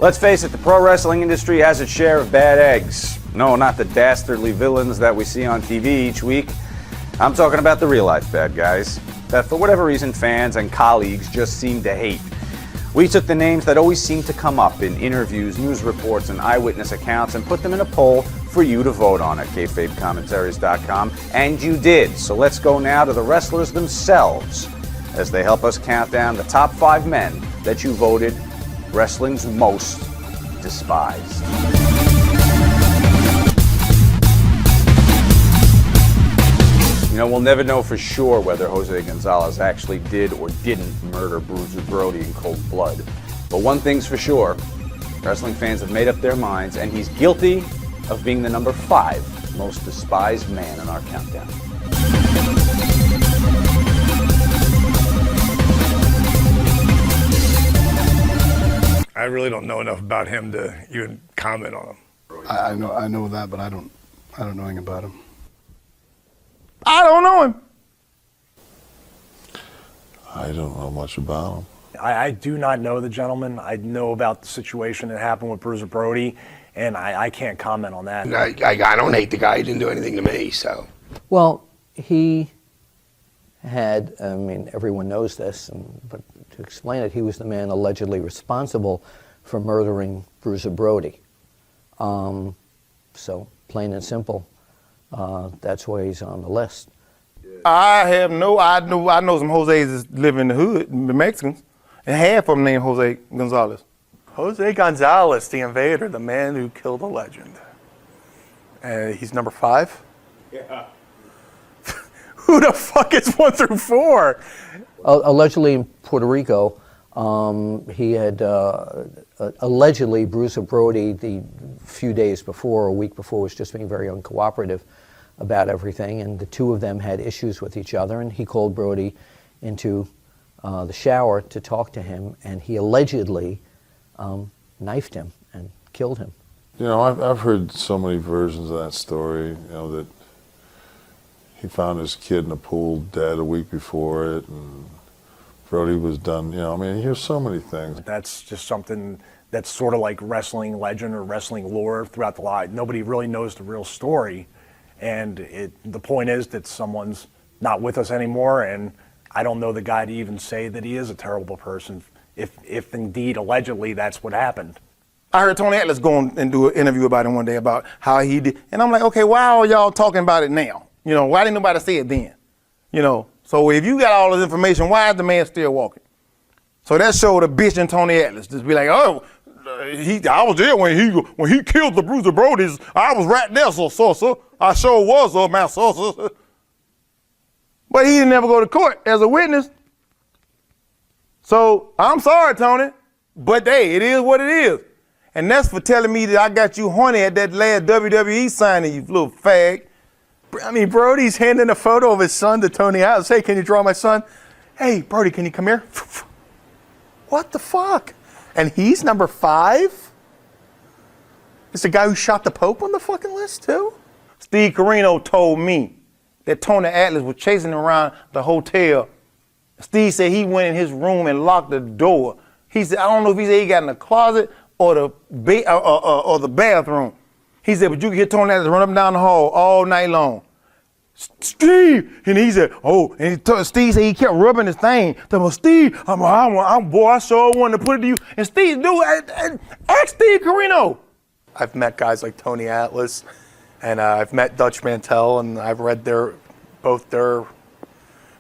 Let's face it, the pro wrestling industry has its share of bad eggs. No, not the dastardly villains that we see on TV each week. I'm talking about the real-life bad guys that, for whatever reason, fans and colleagues just seem to hate. We took the names that always seem to come up in interviews, news reports, and eyewitness accounts and put them in a poll for you to vote on at KayfabeCommentaries.com, and you did. So let's go now to the wrestlers themselves as they help us count down the top 5 men that you voted wrestling's most despised. You know, we'll never know for sure whether Jose Gonzalez actually did or didn't murder Bruiser Brody in cold blood. But one thing's for sure, wrestling fans have made up their minds, and he's guilty of being the number 5 most despised man in our countdown. I really don't know enough about him to even comment on him. I know that, but I don't know anything about him. I don't know him. I don't know much about him. I do not know the gentleman. I know about the situation that happened with Bruiser Brody, and I can't comment on that. I don't hate the guy. He didn't do anything to me, so. Well, he had, I mean, everyone knows this, but to explain it, he was the man allegedly responsible for murdering Bruiser Brody. So, plain and simple, that's why he's on the list. I know some Jose's that live in the hood, the Mexicans, and half of them named Jose Gonzalez. Jose Gonzalez, the invader, the man who killed a legend. He's number 5? Yeah. Who the fuck is 1 through 4? Allegedly in Puerto Rico, he had allegedly Bruiser Brody the few days before, a week before, was just being very uncooperative about everything, and the two of them had issues with each other, and he called Brody into the shower to talk to him, and he allegedly knifed him and killed him. You know, I've heard so many versions of that story, you know, that he found his kid in a pool dead a week before it, and Brody was done, you know, I mean, you hear so many things. That's just something that's sort of like wrestling legend or wrestling lore throughout the line. Nobody really knows the real story, and the point is that someone's not with us anymore, and I don't know the guy to even say that he is a terrible person, if indeed, allegedly, that's what happened. I heard Tony Atlas go and do an interview about him one day about how he did, and I'm like, okay, why are y'all talking about it now? You know, why didn't nobody say it then? You know, so if you got all this information, why is the man still walking? So that showed a bitch in Tony Atlas. Just be like, oh, I was there when he killed the Bruiser Brodies. I was right there, so I sure was, my so. But he didn't ever go to court as a witness. So I'm sorry, Tony, but hey, it is what it is. And that's for telling me that I got you horny at that last WWE signing, you little fag. I mean, Brody's handing a photo of his son to Tony Atlas. Hey, can you draw my son? Hey, Brody, can you come here? What the fuck? And he's number 5? Is the guy who shot the Pope on the fucking list too? Steve Corino told me that Tony Atlas was chasing him around the hotel. Steve said he went in his room and locked the door. He said, I don't know if he said he got in the closet or the bathroom. He said, but you can hear Tony Atlas run up and down the hall all night long. Steve, and he said, oh, and Steve said he kept rubbing his thing. Telling him, Steve, I sure wanted to put it to you. And Steve, dude, ask Steve Corino. I've met guys like Tony Atlas, and I've met Dutch Mantel, and I've read both their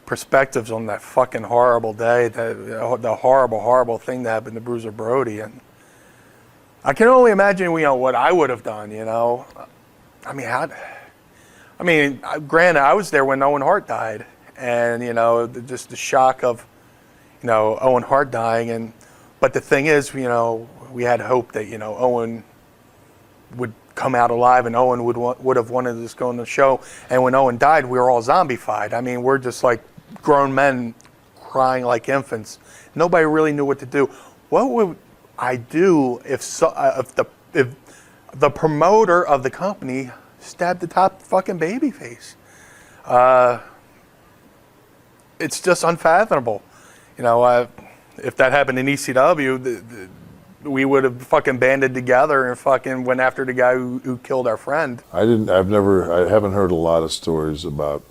perspectives on that fucking horrible day, the horrible, horrible thing that happened to Bruiser Brody. And I can only imagine, you know, what I would have done, you know. Granted, I was there when Owen Hart died, and, you know, just the shock of, you know, Owen Hart dying. But the thing is, you know, we had hope that, you know, Owen would come out alive and Owen would have wanted us to go on the show. And when Owen died, we were all zombified. I mean, we're just like grown men crying like infants. Nobody really knew what to do. What would I do if the promoter of the company stabbed the top fucking babyface? It's just unfathomable. You know, if that happened in ECW, we would have fucking banded together and fucking went after the guy who killed our friend. I haven't heard a lot of stories about,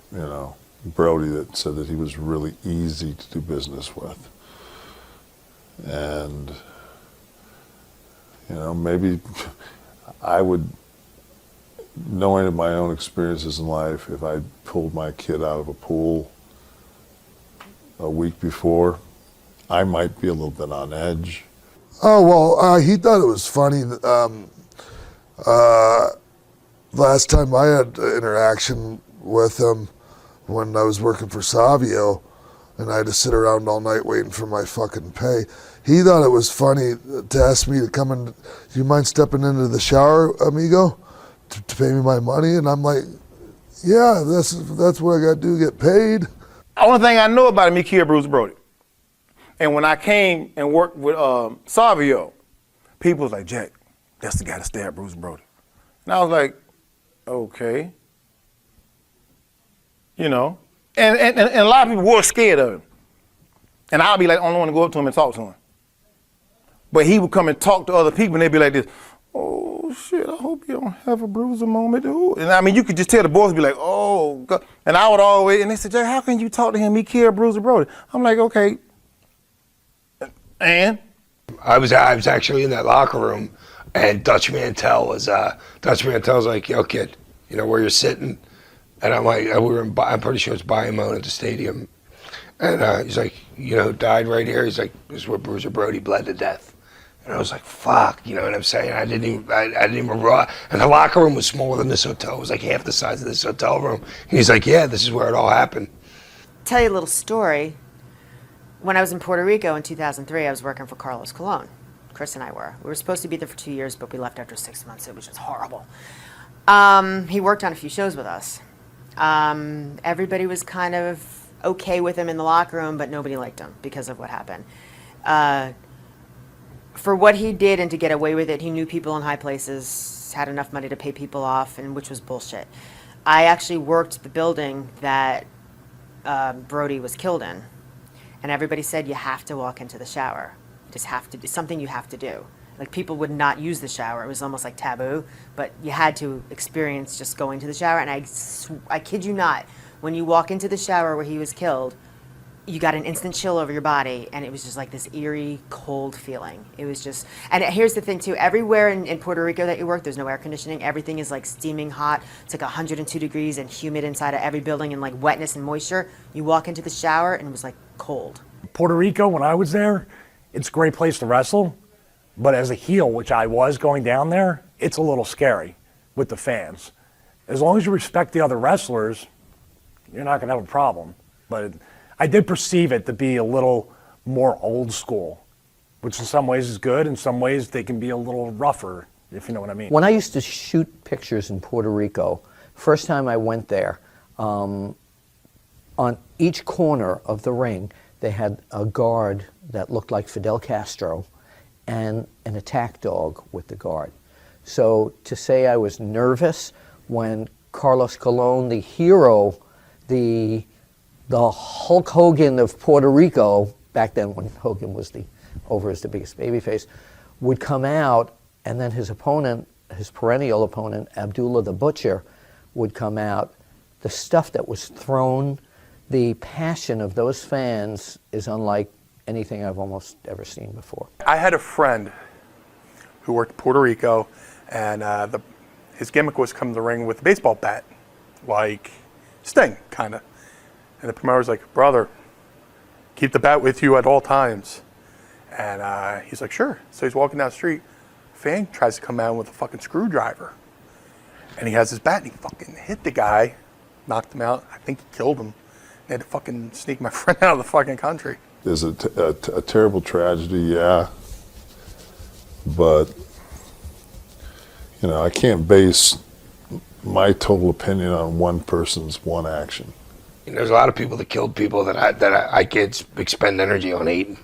Brody that said that he was really easy to do business with. And, maybe I would, knowing of my own experiences in life, if I pulled my kid out of a pool a week before, I might be a little bit on edge. Oh, well, he thought it was funny. Last time I had interaction with him when I was working for Savio, and I had to sit around all night waiting for my fucking pay. He thought it was funny to ask me to come in. Do you mind stepping into the shower, amigo, to pay me my money? And I'm like, yeah, that's what I got to do to get paid. The only thing I know about him, he killed Bruce Brody. And when I came and worked with Savio, people was like, Jack, that's the guy that stabbed Bruce Brody. And I was like, okay. And a lot of people were scared of him. And I'll be like the only one to go up to him and talk to him. But he would come and talk to other people and they'd be like this, oh shit, I hope you don't have a bruiser moment. Ooh. And I mean, you could just tell the boys would be like, oh God. And I would always, and they said, Jack, how can you talk to him? He killed Bruiser Brody. I'm like, okay. And? I was actually in that locker room, and Dutch Mantel was like, yo kid, where you're sitting? And I'm like, I'm pretty sure it's Bayamon at the stadium. And he's like, died right here. He's like, this is where Bruiser Brody bled to death. And I was like, fuck, you know what I'm saying? I didn't even raw. And the locker room was smaller than this hotel. It was like half the size of this hotel room. And he's like, yeah, this is where it all happened. Tell you a little story. When I was in Puerto Rico in 2003, I was working for Carlos Colon. Chris and I were. We were supposed to be there for 2 years, but we left after 6 months. It was just horrible. He worked on a few shows with us. Everybody was kind of okay with him in the locker room, but nobody liked him because of what happened. For what he did and to get away with it, he knew people in high places, had enough money to pay people off, and which was bullshit. I actually worked the building that Brody was killed in, and everybody said you have to walk into the shower. You just have to. It's something you have to do. Like, people would not use the shower. It was almost like taboo, but you had to experience just going to the shower. And I kid you not, when you walk into the shower where he was killed, you got an instant chill over your body, and it was just like this eerie, cold feeling. It was just, and here's the thing too, everywhere in Puerto Rico that you work, there's no air conditioning. Everything is like steaming hot. It's like 102 degrees and humid inside of every building, and like wetness and moisture. You walk into the shower and it was like cold. Puerto Rico, when I was there, it's a great place to wrestle, but as a heel, which I was going down there, it's a little scary with the fans. As long as you respect the other wrestlers, you're not going to have a problem. But I did perceive it to be a little more old school, which in some ways is good. In some ways, they can be a little rougher, if you know what I mean. When I used to shoot pictures in Puerto Rico, first time I went there, on each corner of the ring, they had a guard that looked like Fidel Castro and an attack dog with the guard. So to say I was nervous when Carlos Colon, the hero, the Hulk Hogan of Puerto Rico, back then when Hogan was over as the biggest babyface, would come out, and then his opponent, his perennial opponent, Abdullah the Butcher, would come out. The stuff that was thrown, the passion of those fans is unlike anything I've almost ever seen before. I had a friend who worked in Puerto Rico, and his gimmick was come to the ring with a baseball bat, like Sting, kind of. And the promoter's like, brother, keep the bat with you at all times. And he's like, sure. So he's walking down the street. Fan tries to come out with a fucking screwdriver. And he has his bat, and he fucking hit the guy, knocked him out. I think he killed him. They had to fucking sneak my friend out of the fucking country. There's a terrible tragedy, yeah. But, I can't base my total opinion on one person's one action. There's a lot of people that killed people that I can't expend energy on hating.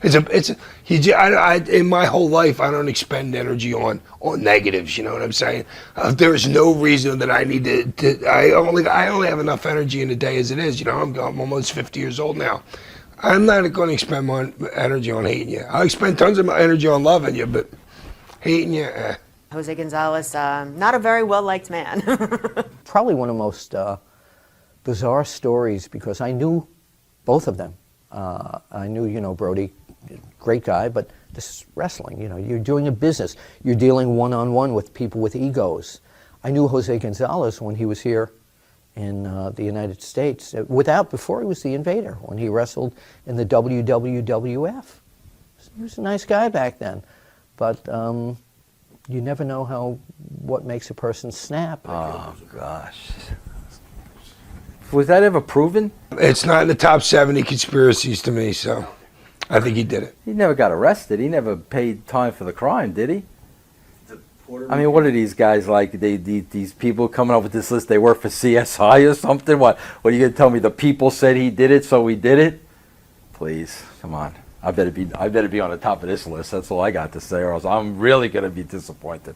In my whole life, I don't expend energy on negatives. You know what I'm saying? There's no reason that I need to. I only have enough energy in a day as it is. I'm almost 50 years old now. I'm not going to expend my energy on hating you. I'll expend tons of my energy on loving you, but hating you, Jose Gonzalez, not a very well-liked man. Probably one of the most bizarre stories, because I knew both of them. I knew, you know, Brody, great guy, but this is wrestling. You know, you're doing a business. You're dealing one-on-one with people with egos. I knew Jose Gonzalez when he was here in the United States, before he was the Invader, when he wrestled in the WWF. He was a nice guy back then, but you never know what makes a person snap. Oh, gosh. Was that ever proven? it's not in the top 70 conspiracies to me, so I think he did it. He never got arrested. He never paid time for the crime, did he? I mean, what are these guys like? These people coming up with this list, they work for CSI or something? What are you going to tell me? The people said he did it, so he did it? Please, come on. I better be on the top of this list. That's all I got to say, or else I'm really going to be disappointed.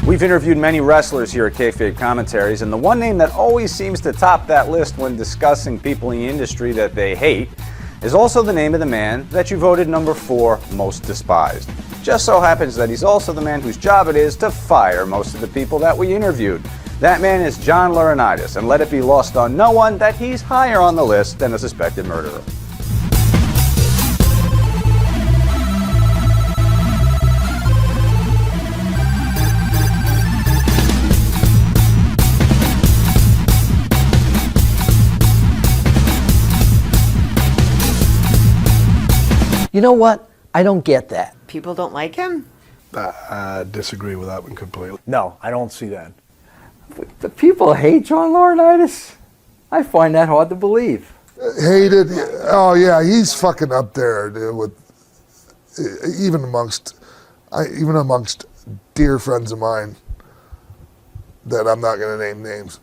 We've interviewed many wrestlers here at Kayfabe Commentaries, and the one name that always seems to top that list when discussing people in the industry that they hate is also the name of the man that you voted number 4 most despised. Just so happens that he's also the man whose job it is to fire most of the people that we interviewed. That man is John Laurinaitis, and let it be lost on no one that he's higher on the list than a suspected murderer. You know what? I don't get that. People don't like him? I disagree with that one completely. No, I don't see that. The people hate John Laurinaitis? I find that hard to believe. Hated. Oh yeah, he's fucking up there, dude, with even amongst dear friends of mine that I'm not going to name names.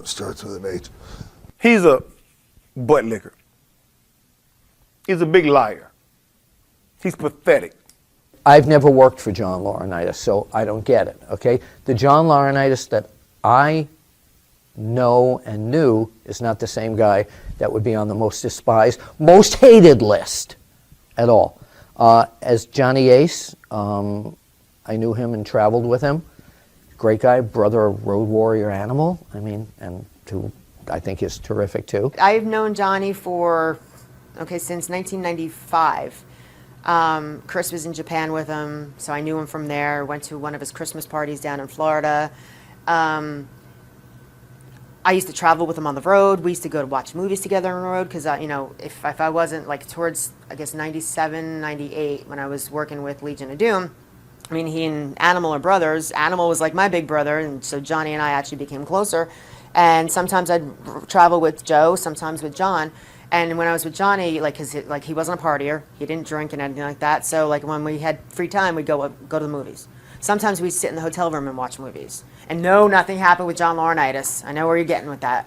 Starts with an H. He's a butt licker. He's a big liar. He's pathetic. I've never worked for John Laurinaitis, so I don't get it, okay? The John Laurinaitis that I know and knew is not the same guy that would be on the most despised, most hated list at all. As Johnny Ace, I knew him and traveled with him. Great guy, brother of Road Warrior Animal, I mean, and who I think is terrific too. I've known Johnny since 1995. Chris was in Japan with him, so I knew him from there. Went to one of his Christmas parties down in Florida. I used to travel with him on the road. We used to go to watch movies together on the road because, if I wasn't towards, 97, 98, when I was working with Legion of Doom, I mean, he and Animal are brothers. Animal was like my big brother, and so Johnny and I actually became closer. And sometimes I'd travel with Joe, sometimes with John. And when I was with Johnny, he wasn't a partier, he didn't drink and anything like that. So when we had free time, we'd go to the movies. Sometimes we'd sit in the hotel room and watch movies. And no, nothing happened with John Laurinaitis. I know where you're getting with that.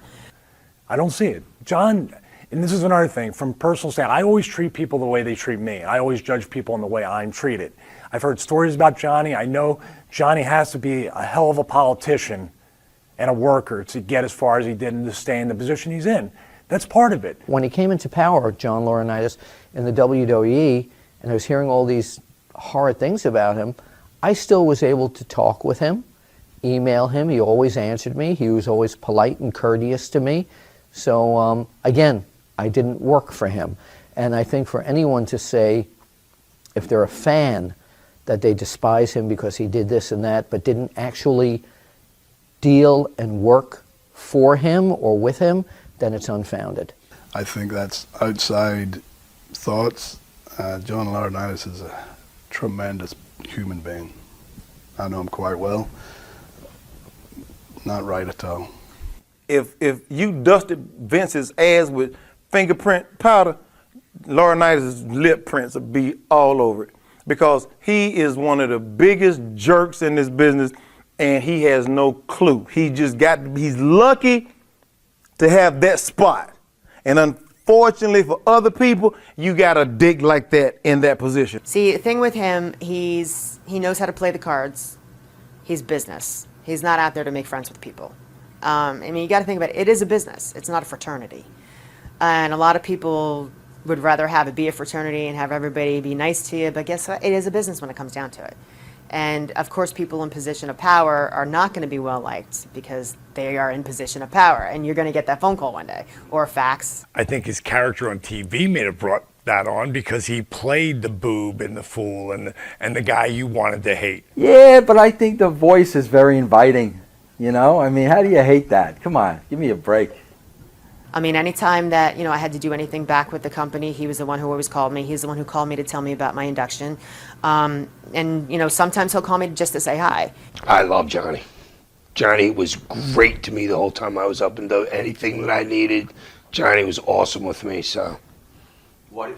I don't see it. John, and this is another thing, from personal standpoint, I always treat people the way they treat me. I always judge people in the way I'm treated. I've heard stories about Johnny. I know Johnny has to be a hell of a politician and a worker to get as far as he did and to stay in the position he's in. That's part of it. When he came into power, John Laurinaitis, in the WWE, and I was hearing all these horrid things about him, I still was able to talk with him, email him. He always answered me. He was always polite and courteous to me. So, again, I didn't work for him. And I think for anyone to say, if they're a fan, that they despise him because he did this and that, but didn't actually deal and work for him or with him, then it's unfounded. I think that's outside thoughts. John Laurinaitis is a tremendous human being. I know him quite well. Not right at all. If you dusted Vince's ass with fingerprint powder, Laurinaitis' lip prints would be all over it. Because he is one of the biggest jerks in this business, and he has no clue. He's lucky to have that spot. And unfortunately for other people, you got a dick like that in that position. See, the thing with him, he knows how to play the cards. He's business. He's not out there to make friends with people. I mean, you got to think about it. It is a business. It's not a fraternity. And a lot of people would rather have it be a fraternity and have everybody be nice to you, but guess what? It is a business when it comes down to it. And of course, people in position of power are not going to be well liked because they are in position of power, and you're going to get that phone call one day or a fax. I think his character on TV may have brought that on because he played the boob and the fool and the guy you wanted to hate. Yeah, but I think the voice is very inviting. You know, I mean, how do you hate that? Come on, give me a break. I mean, anytime that, I had to do anything back with the company, he was the one who always called me. He's the one who called me to tell me about my induction. And, sometimes he'll call me just to say hi. I love Johnny. Johnny was great to me the whole time I was up and do anything that I needed. Johnny was awesome with me, so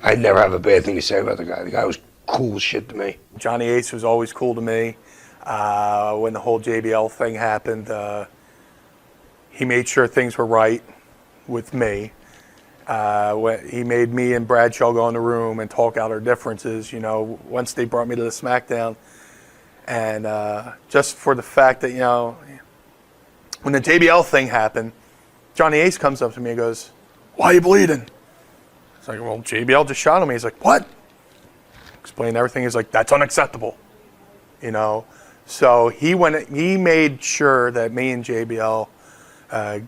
I never have a bad thing to say about the guy. The guy was cool as shit to me. Johnny Ace was always cool to me. When the whole JBL thing happened, he made sure things were right with me. He made me and Bradshaw go in the room and talk out our differences, once they brought me to the SmackDown. And just for the fact that, when the JBL thing happened, Johnny Ace comes up to me and goes, "Why are you bleeding?" It's like, well, JBL just shot him. He's like, "What?" Explained everything. He's like, "That's unacceptable." So he made sure that me and JBL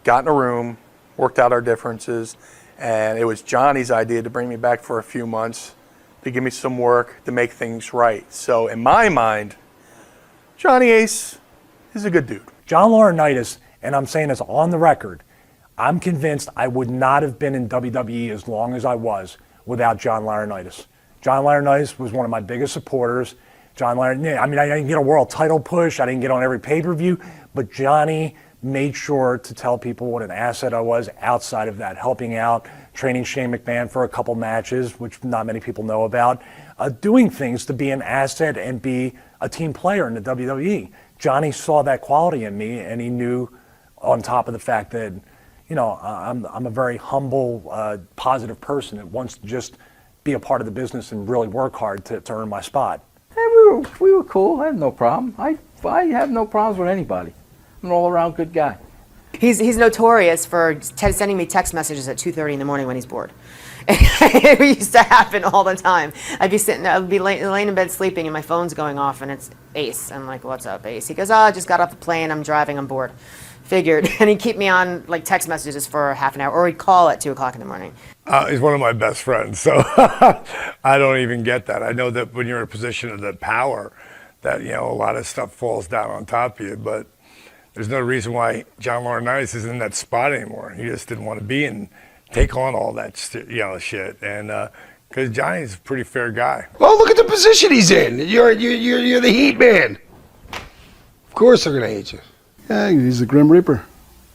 got in a room, worked out our differences, and it was Johnny's idea to bring me back for a few months to give me some work to make things right. So in my mind, Johnny Ace is a good dude. John Laurinaitis, and I'm saying this on the record, I'm convinced I would not have been in WWE as long as I was without John Laurinaitis. John Laurinaitis was one of my biggest supporters. John Laurinaitis, I didn't get a world title push, I didn't get on every pay-per-view, but Johnny made sure to tell people what an asset I was outside of that, helping out, training Shane McMahon for a couple matches, which not many people know about, doing things to be an asset and be a team player in the WWE. Johnny saw that quality in me, and he knew, on top of the fact that, I'm a very humble, positive person that wants to just be a part of the business and really work hard to earn my spot. Hey, we were cool. I had no problem. I have no problems with anybody. I'm an all-around good guy. He's notorious for sending me text messages at 2:30 in the morning when he's bored. It used to happen all the time. I'd be laying in bed sleeping, and my phone's going off, and it's Ace. I'm like, "What's up, Ace?" He goes, "Oh, I just got off the plane. I'm driving. I'm bored." Figured. And he'd keep me on text messages for half an hour, or he'd call at 2 o'clock in the morning. He's one of my best friends, so I don't even get that. I know that when you're in a position of that power, that a lot of stuff falls down on top of you, but there's no reason why John Laurinaitis isn't in that spot anymore. He just didn't want to be and take on all that shit, and because Johnny's a pretty fair guy. Well, look at the position he's in. You're the Heat man. Of course they're gonna hate you. Yeah, he's the Grim Reaper.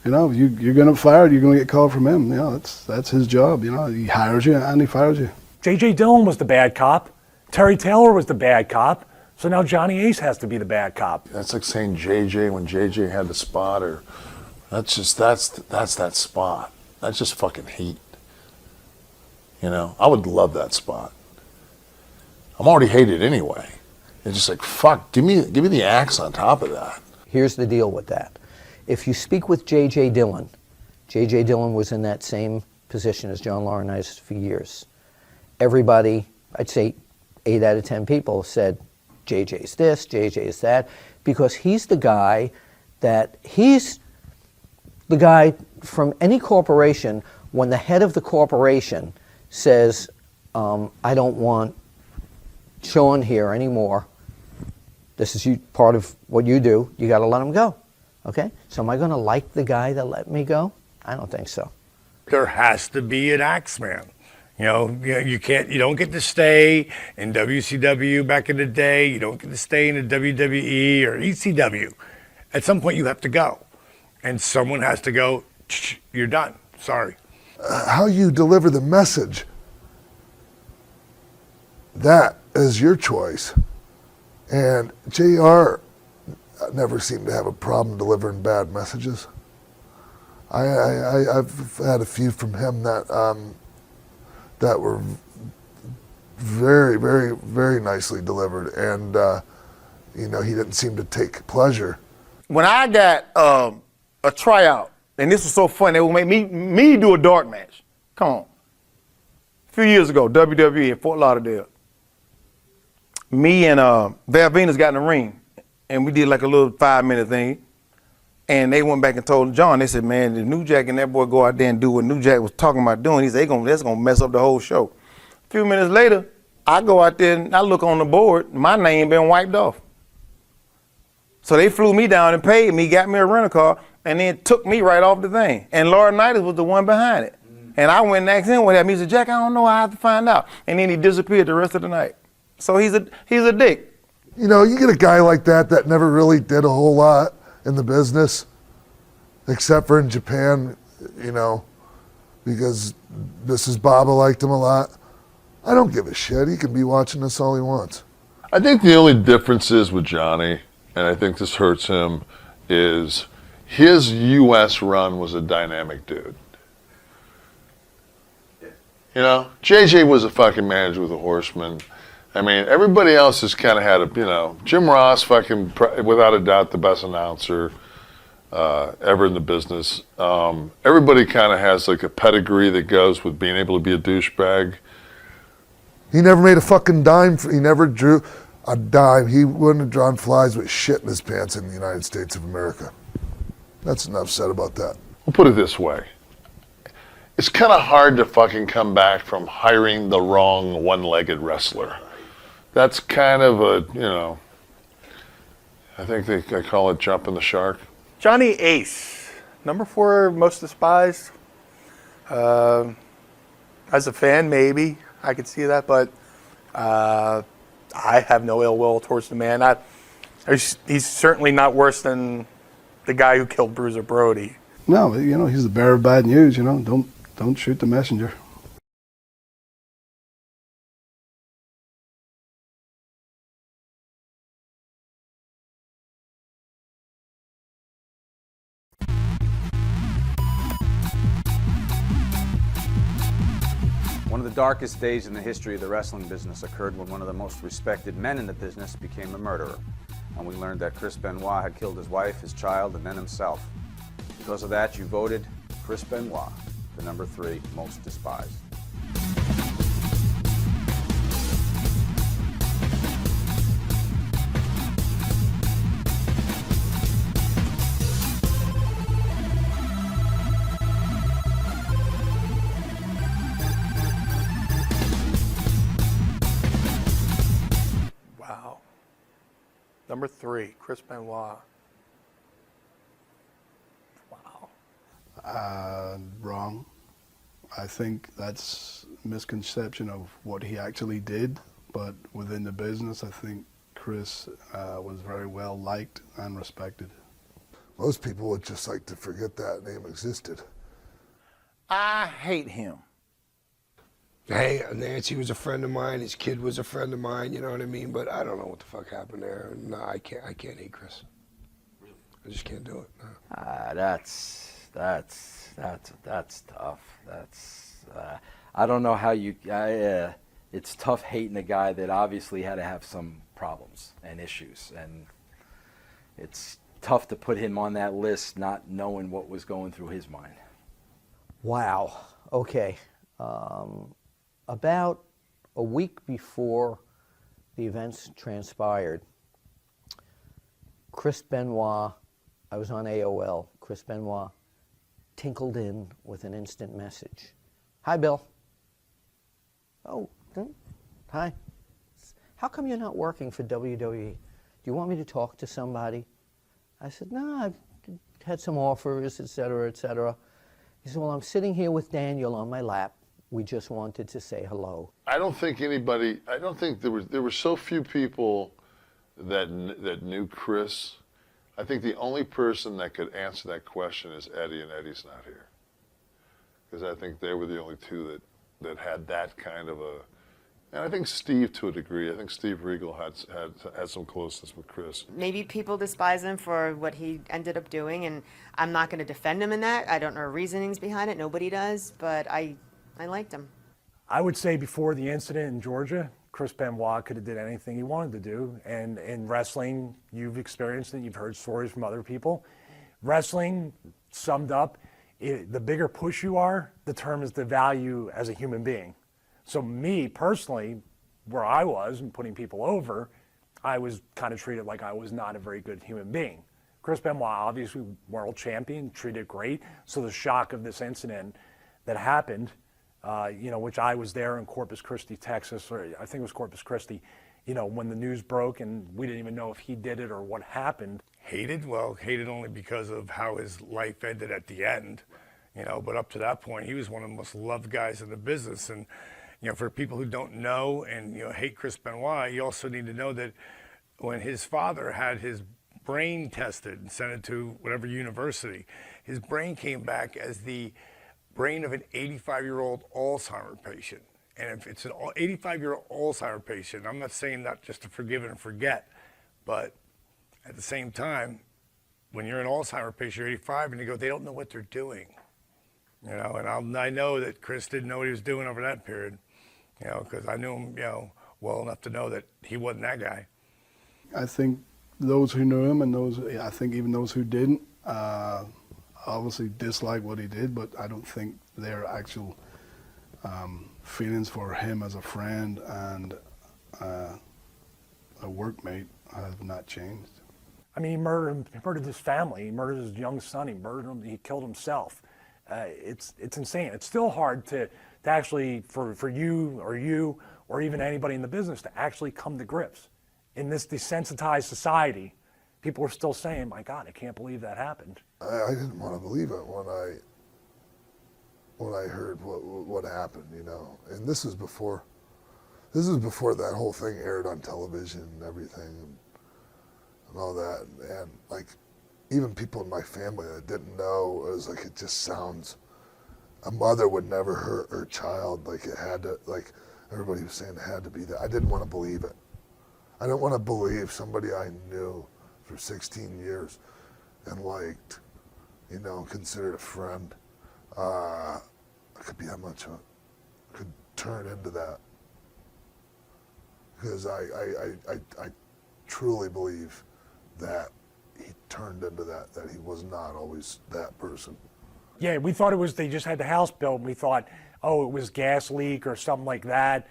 You're going to get fired, you're going to get called from him. That's his job. He hires you and he fires you. J.J. Dillon was the bad cop. Terry Taylor was the bad cop. So now Johnny Ace has to be the bad cop. That's like saying JJ when JJ had the spot, or that's that spot. That's just fucking heat. I would love that spot. I'm already hated anyway. It's just like, fuck, give me the axe on top of that. Here's the deal with that. If you speak with J.J. Dillon was in that same position as John Laurinaitis for years. Everybody, I'd say 8 out of 10 people said, JJ's this, JJ's that, because he's the guy from any corporation, when the head of the corporation says, I don't want Sean here anymore, this is part of what you do, you got to let him go. Okay? So am I going to like the guy that let me go? I don't think so. There has to be an Axeman. You don't get to stay in WCW back in the day. You don't get to stay in the WWE or ECW. At some point, you have to go. And someone has to go, you're done. Sorry. How you deliver the message, that is your choice. And JR never seemed to have a problem delivering bad messages. I've had a few from him that that were very, very, very nicely delivered, and you know, he didn't seem to take pleasure. When I got a tryout, and this was so funny, they would make me do a dark match. Come on. A few years ago, WWE in Fort Lauderdale. Me and Val Venus got in the ring, and we did like a little 5-minute thing. And they went back and told John, they said, man, if New Jack and that boy go out there and do what New Jack was talking about doing, he said, that's gonna mess up the whole show. A few minutes later, I go out there and I look on the board, my name been wiped off. So they flew me down and paid me, got me a rental car, and then took me right off the thing. And Laurinaitis was the one behind it. And I went and asked him what happened. He said, Jack, I don't know, I have to find out. And then he disappeared the rest of the night. So he's a dick. You know, you get a guy like that never really did a whole lot in the business, except for in Japan, you know, because Mrs. Baba liked him a lot. I don't give a shit. He can be watching this all he wants. I think the only difference is with Johnny, and I think this hurts him, is his U.S. run was a dynamic dude. You know, JJ was a fucking manager with a Horseman. I mean, everybody else has kind of had a, you know, Jim Ross, fucking, without a doubt, the best announcer ever in the business. Everybody kind of has like a pedigree that goes with being able to be a douchebag. He never made a fucking dime. He never drew a dime. He wouldn't have drawn flies with shit in his pants in the United States of America. That's enough said about that. We'll put it this way. It's kind of hard to fucking come back from hiring the wrong one-legged wrestler. That's kind of a, you know, I think they call it jumping the shark. Johnny Ace, number 4 most despised. As a fan, maybe I could see that, but I have no ill will towards the man. He's certainly not worse than the guy who killed Bruiser Brody. No, you know, he's the bearer of bad news, you know. Don't shoot the messenger. One of the darkest days in the history of the wrestling business occurred when one of the most respected men in the business became a murderer. And we learned that Chris Benoit had killed his wife, his child, and then himself. Because of that, you voted Chris Benoit, the number 3 most despised. Wow. Number 3, Chris Benoit. Wow. Wrong. I think that's a misconception of what he actually did, but within the business, I think Chris was very well liked and respected. Most people would just like to forget that name existed. I hate him. Hey, Nancy was a friend of mine. His kid was a friend of mine. You know what I mean? But I don't know what the fuck happened there. No, I can't hate Chris. Really? I just can't do it. No. That's tough. I don't know how you. It's tough hating a guy that obviously had to have some problems and issues, and it's tough to put him on that list, not knowing what was going through his mind. Wow. Okay. About a week before the events transpired, Chris Benoit, I was on AOL, Chris Benoit tinkled in with an instant message. Hi, Bill. Oh, hi. How come you're not working for WWE? Do you want me to talk to somebody? I said, no, I've had some offers, et cetera, et cetera. He said, well, I'm sitting here with Daniel on my lap. We just wanted to say hello. I don't think there were so few people that knew Chris. I think the only person that could answer that question is Eddie, and Eddie's not here. Because I think they were the only two that had that kind of a, and I think Steve to a degree. I think Steve Regal had some closeness with Chris. Maybe people despise him for what he ended up doing, and I'm not going to defend him in that. I don't know reasonings behind it. Nobody does, but I liked him. I would say before the incident in Georgia, Chris Benoit could have did anything he wanted to do. And in wrestling, you've experienced it, you've heard stories from other people. Wrestling, summed up, the bigger push you are, determines the value as a human being. So me, personally, where I was and putting people over, I was kind of treated like I was not a very good human being. Chris Benoit, obviously world champion, treated great. So the shock of this incident that happened, which I was there in Corpus Christi, Texas, or I think it was Corpus Christi, when the news broke and we didn't even know if he did it or what happened. Hated? Well, hated only because of how his life ended at the end, but up to that point, he was one of the most loved guys in the business. And, for people who don't know and, hate Chris Benoit, you also need to know that when his father had his brain tested and sent it to whatever university, his brain came back as the brain of an 85-year-old Alzheimer's patient. And if it's an 85-year-old Alzheimer's patient, I'm not saying that just to forgive and forget, but at the same time, when you're an Alzheimer's patient, you're 85, and you go, they don't know what they're doing. And I know that Chris didn't know what he was doing over that period, because I knew him, well enough to know that he wasn't that guy. I think those who knew him and I think even those who didn't, obviously dislike what he did, but I don't think their actual feelings for him as a friend and a workmate have not changed. I mean, he murdered his family, he murdered his young son, he murdered him, he killed himself. It's insane. It's still hard to actually, for you or even anybody in the business to actually come to grips. In this desensitized society, people are still saying, my God, I can't believe that happened. I didn't want to believe it when I heard what happened, And this was before that whole thing aired on television and everything and all that. And like, even people in my family that didn't know, it was like, it just sounds, a mother would never hurt her child. Like, it had to, like everybody was saying, it had to be that. I didn't want to believe it. I didn't want to believe somebody I knew for 16 years and liked, considered a friend, could be that much of it, could turn into that. Because I truly believe that he turned into that he was not always that person. Yeah, we thought they just had the house built, and we thought, oh, it was gas leak or something like that.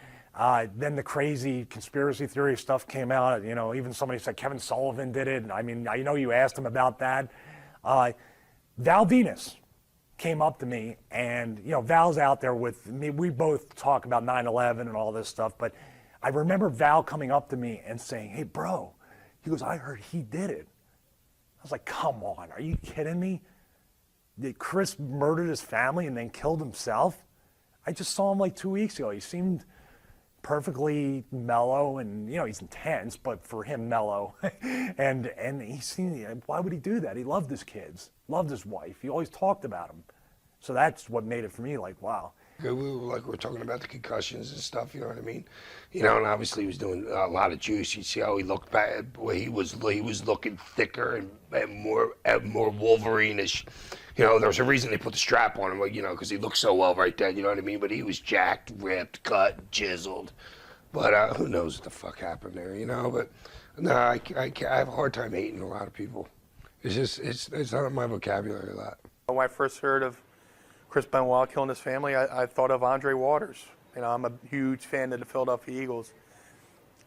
Then the crazy conspiracy theory stuff came out. Even somebody said Kevin Sullivan did it. And I mean, you asked him about that. Val Venus came up to me, and Val's out there with me. We both talk about 9/11 and all this stuff, but I remember Val coming up to me and saying, "Hey, bro," he goes, "I heard he did it." I was like, "Come on, are you kidding me? Did Chris murdered his family and then killed himself?" I just saw him like 2 weeks ago. He seemed perfectly mellow, and he's intense, but for him mellow. and he seemed, why would he do that? He loved his kids, loved his wife. He always talked about them. So that's what made it for me like, wow. We were talking about the concussions and stuff, you know what I mean? And obviously he was doing a lot of juice. You see how he looked bad, where he was looking thicker and more Wolverine-ish. There's a reason they put the strap on him, because he looked so well right then, you know what I mean? But he was jacked, ripped, cut, chiseled. But who knows what the fuck happened there, But no, I have a hard time hating a lot of people. It's just, it's not in my vocabulary a lot. When I first heard of Chris Benoit killing his family, I thought of Andre Waters. I'm a huge fan of the Philadelphia Eagles.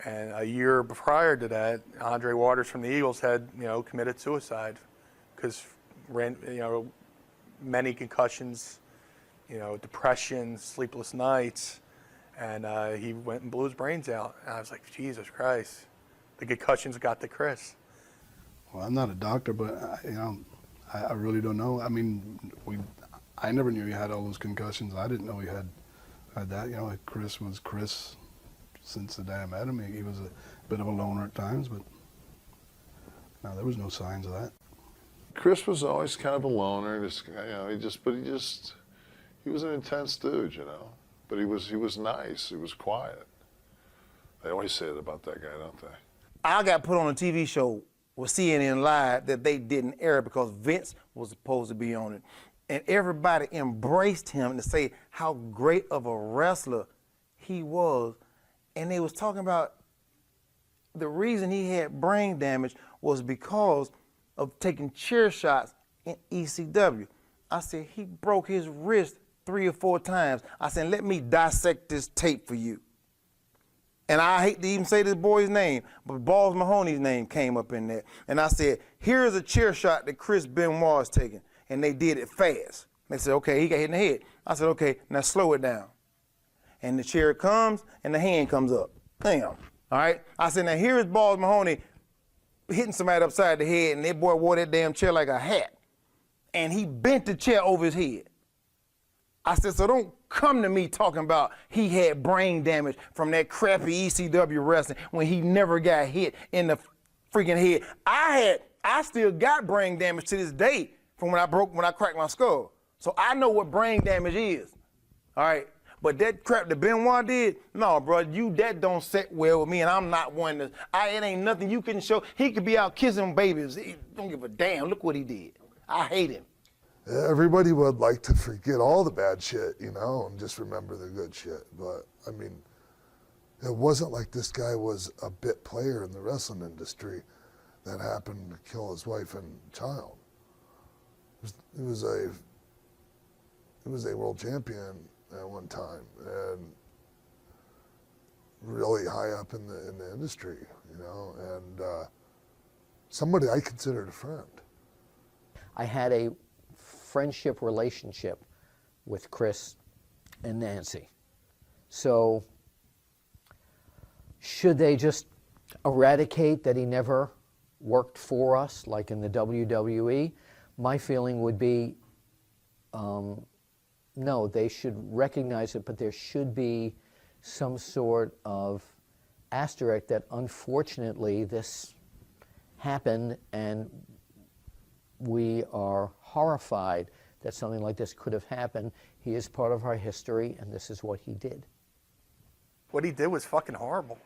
And a year prior to that, Andre Waters from the Eagles had, committed suicide because, many concussions, depression, sleepless nights, and he went and blew his brains out. And I was like, Jesus Christ, the concussions got to Chris. Well, I'm not a doctor, but I really don't know. I mean, I never knew he had all those concussions. I didn't know he had that. Chris was Chris since the day I met him. He was a bit of a loner at times, but no, there was no signs of that. Chris was always kind of a loner. He was an intense dude, But he was nice. He was quiet. They always say it about that guy, don't they? I got put on a TV show with CNN Live that they didn't air because Vince was supposed to be on it. And everybody embraced him to say how great of a wrestler he was. And they was talking about the reason he had brain damage was because of taking chair shots in ECW. I said, he broke his wrist 3 or 4 times. I said, let me dissect this tape for you. And I hate to even say this boy's name, but Balls Mahoney's name came up in there. And I said, here's a chair shot that Chris Benoit is taking. And they did it fast. They said, okay, he got hit in the head. I said, okay, now slow it down. And the chair comes and the hand comes up. Damn. All right? I said, now here's Balls Mahoney hitting somebody upside the head, and that boy wore that damn chair like a hat. And he bent the chair over his head. I said, so don't come to me talking about he had brain damage from that crappy ECW wrestling when he never got hit in the freaking head. I still got brain damage to this day from when I cracked my skull. So I know what brain damage is. All right. But that crap that Benoit did, no, bro, that don't set well with me, and I'm not one to. It ain't nothing you can show. He could be out kissing babies. He don't give a damn. Look what he did. I hate him. Everybody would like to forget all the bad shit, you know, and just remember the good shit. But, I mean, it wasn't like this guy was a bit player in the wrestling industry that happened to kill his wife and child. He was a world champion at one time, and really high up in the industry, you know, and somebody I considered a friend. I had a friendship relationship with Chris and Nancy. So should they just eradicate that he never worked for us, like in the WWE? My feeling would be, no, they should recognize it, but there should be some sort of asterisk that unfortunately this happened, and we are horrified that something like this could have happened. He is part of our history, and this is what he did. What he did was fucking horrible.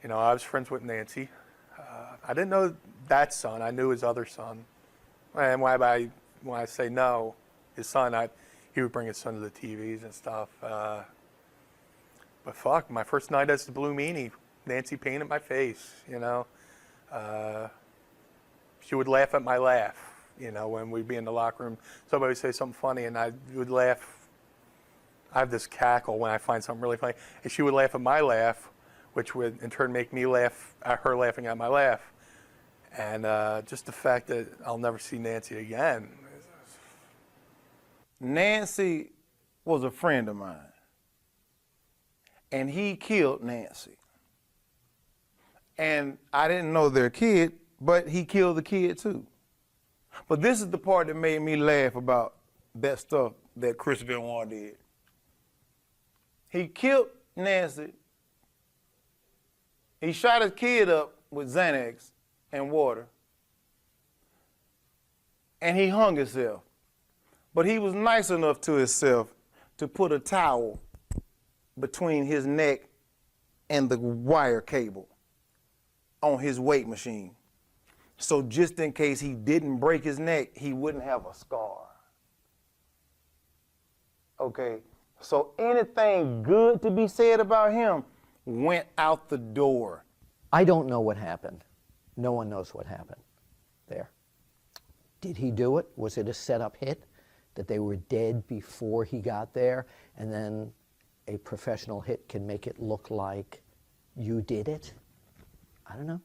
You know, I was friends with Nancy. I didn't know that son. I knew his other son. And when I say no, his son, he would bring his son to the TVs and stuff. But fuck, my first night as the Blue Meanie, Nancy painted my face, you know. She would laugh at my laugh, you know, when we'd be in the locker room. Somebody would say something funny, and I would laugh. I have this cackle when I find something really funny. And she would laugh at my laugh, which would in turn make me laugh at her laughing at my laugh. And just the fact that I'll never see Nancy again. Nancy was a friend of mine, and he killed Nancy. And I didn't know their kid, but he killed the kid too. But this is the part that made me laugh about that stuff that Chris Benoit did. He killed Nancy. He shot his kid up with Xanax and water, and he hung himself. But he was nice enough to himself to put a towel between his neck and the wire cable on his weight machine. So just in case he didn't break his neck, he wouldn't have a scar. Okay, so anything good to be said about him went out the door. I don't know what happened. No one knows what happened there. Did he do it? Was it a setup hit? That they were dead before he got there, and then a professional hit can make it look like you did it? I don't know.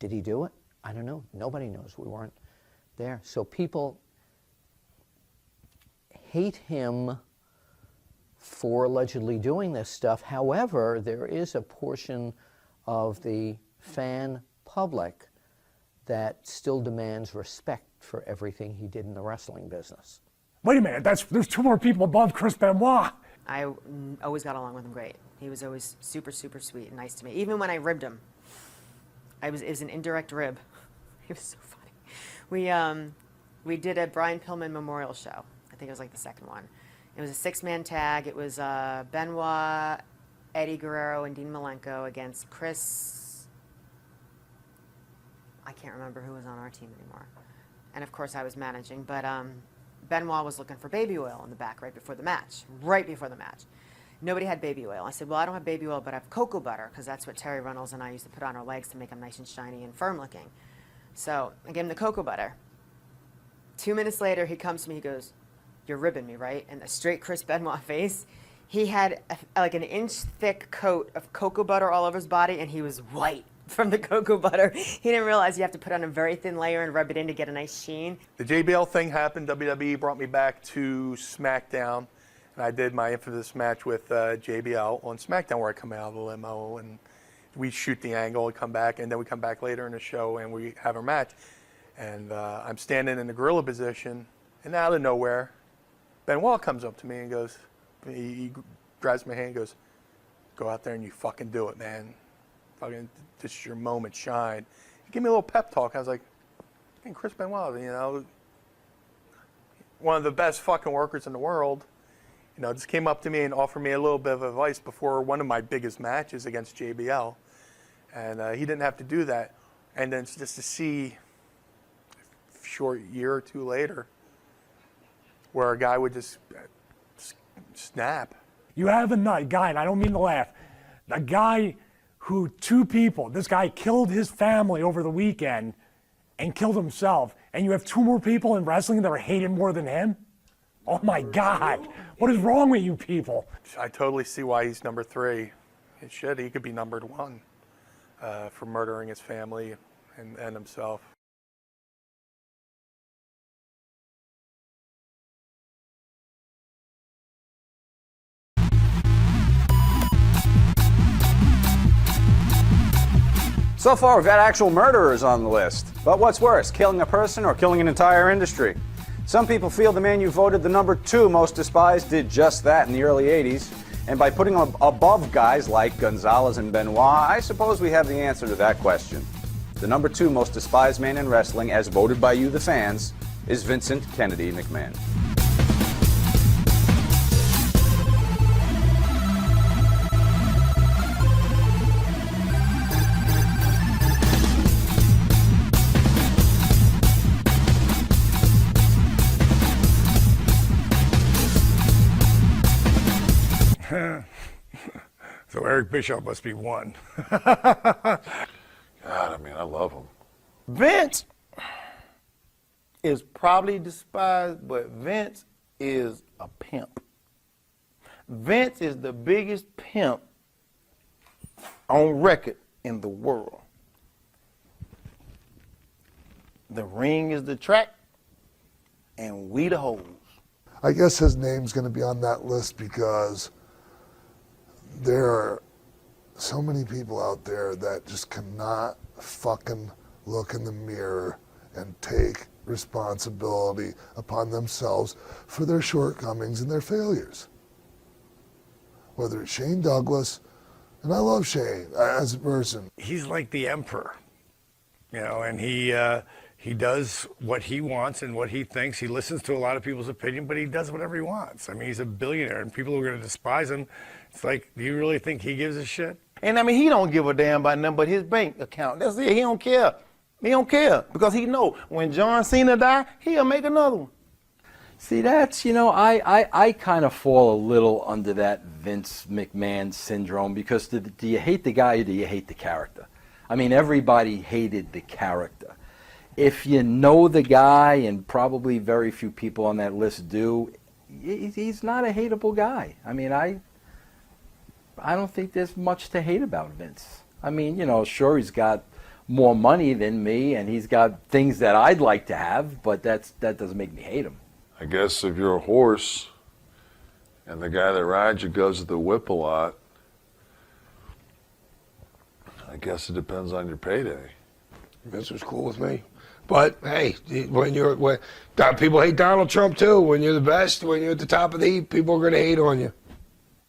Did he do it? I don't know. Nobody knows. We weren't there. So people hate him for allegedly doing this stuff. However, there is a portion of the fan public that still demands respect for everything he did in the wrestling business. Wait a minute, there's 2 more people above Chris Benoit. I always got along with him great. He was always super, super sweet and nice to me. Even when I ribbed him, it was an indirect rib. He was so funny. We did a Brian Pillman memorial show. I think it was like the second one. It was a 6-man tag. It was Benoit, Eddie Guerrero, and Dean Malenko against Chris. I can't remember who was on our team anymore. And of course I was managing, but Benoit was looking for baby oil in the back right before the match. Nobody had baby oil. I said, well, I don't have baby oil, but I have cocoa butter, because that's what Terry Runnels and I used to put on our legs to make them nice and shiny and firm looking. So I gave him the cocoa butter. 2 minutes later, he comes to me, he goes, you're ribbing me, right? And a straight Chris Benoit face. He had like an inch thick coat of cocoa butter all over his body, and he was white from the cocoa butter. He didn't realize you have to put on a very thin layer and rub it in to get a nice sheen. The JBL thing happened. WWE brought me back to SmackDown, and I did my infamous match with JBL on SmackDown, where I come out of the limo and we shoot the angle and come back, and then we come back later in the show and we have our match. And I'm standing in the gorilla position, and out of nowhere, Benoit comes up to me and goes, he grabs my hand and goes, go out there and you fucking do it, man. Fucking, this is your moment, shine. He gave me a little pep talk. I was like, hey, Chris Benoit, you know, one of the best fucking workers in the world, you know, just came up to me and offered me a little bit of advice before one of my biggest matches against JBL. And he didn't have to do that. And then just to see a short year or two later, where a guy would just snap. You have a guy, and I don't mean to laugh, a guy who this guy killed his family over the weekend and killed himself, and you have two more people in wrestling that are hated more than him? Oh my God, what is wrong with you people? I totally see why he's number 3. He could be numbered 1 for murdering his family and himself. So far, we've had actual murderers on the list. But what's worse, killing a person or killing an entire industry? Some people feel the man you voted the number 2 most despised did just that in the early 80s. And by putting him above guys like Gonzalez and Benoit, I suppose we have the answer to that question. The number 2 most despised man in wrestling, as voted by you, the fans, is Vincent Kennedy McMahon. So Eric Bischoff must be 1. God, I mean, I love him. Vince is probably despised, but Vince is a pimp. Vince is the biggest pimp on record in the world. The ring is the track, and we the hoes. I guess his name's going to be on that list because there are so many people out there that just cannot fucking look in the mirror and take responsibility upon themselves for their shortcomings and their failures. Whether it's Shane Douglas, and I love Shane as a person. He's like the emperor, you know, and he does what he wants and what he thinks. He listens to a lot of people's opinion, but he does whatever he wants. I mean, he's a billionaire, and people are going to despise him. It's like, do you really think he gives a shit? And I mean, he don't give a damn about nothing but his bank account. That's it. He don't care. He don't care because he know when John Cena die, he'll make another one. See, that's, you know, I kind of fall a little under that Vince McMahon syndrome because do you hate the guy or do you hate the character? I mean, everybody hated the character. If you know the guy, and probably very few people on that list do, he's not a hateable guy. I mean, I don't think there's much to hate about Vince. I mean, you know, sure, he's got more money than me, and he's got things that I'd like to have, but that doesn't make me hate him. I guess if you're a horse and the guy that rides you goes to the whip a lot, I guess it depends on your payday. Vince was cool with me. But hey, when people hate Donald Trump too. When you're the best, when you're at the top of the heap, people are going to hate on you.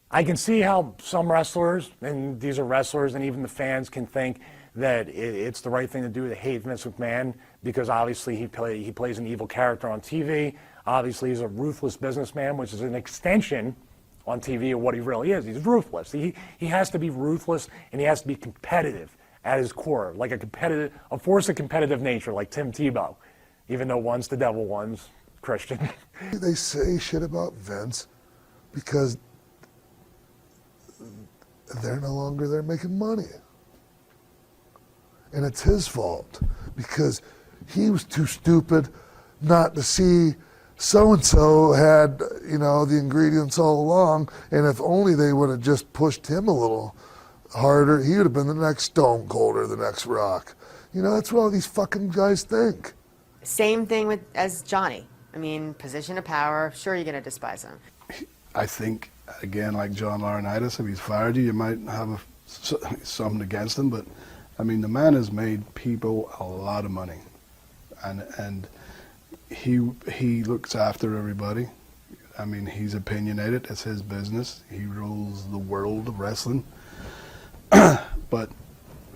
I can see how some wrestlers, and these are wrestlers, and even the fans can think that it's the right thing to do to hate Vince McMahon because obviously he plays an evil character on TV. Obviously, he's a ruthless businessman, which is an extension on TV of what he really is. He's ruthless. He has to be ruthless, and he has to be competitive at his core, like a force of competitive nature, like Tim Tebow, even though one's the devil, one's Christian. They say shit about Vince because they're no longer there making money. And it's his fault because he was too stupid not to see so-and-so had, the ingredients all along, and if only they would have just pushed him a little harder, he would have been the next Stone Cold or the next Rock. That's what all these fucking guys think. Same thing as Johnny. I mean, position of power, sure you're going to despise him. I think, again, like John Laurinaitis, if he's fired you, you might have something against him, but I mean, the man has made people a lot of money, and he looks after everybody. I mean, he's opinionated. It's his business. He rules the world of wrestling. But